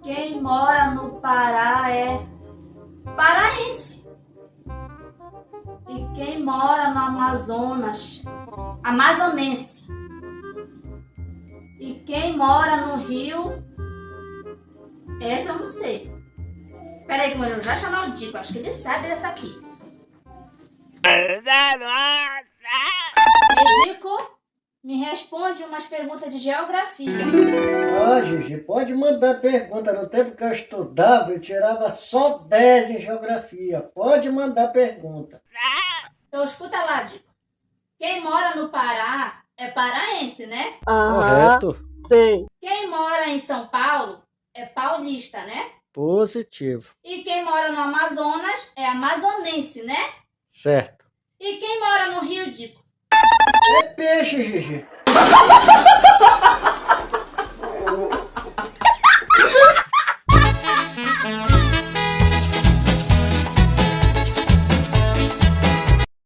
quem mora no Pará é paraense. E quem mora no Amazonas, amazonense. E quem mora no Rio, essa eu não sei. Peraí que o meu irmão vai chamar o Dico, acho que ele sabe dessa aqui. Dico, me responde umas perguntas de geografia. Ah, Gigi, pode mandar pergunta. No tempo que eu estudava, eu tirava só 10 em geografia. Pode mandar pergunta. Então escuta lá, Dico. Quem mora no Pará é paraense, né? Correto. Sim. Quem mora em São Paulo é paulista, né? Positivo. E quem mora no Amazonas é amazonense, né? Certo. E quem mora no Rio, Dico? É peixe, Gigi.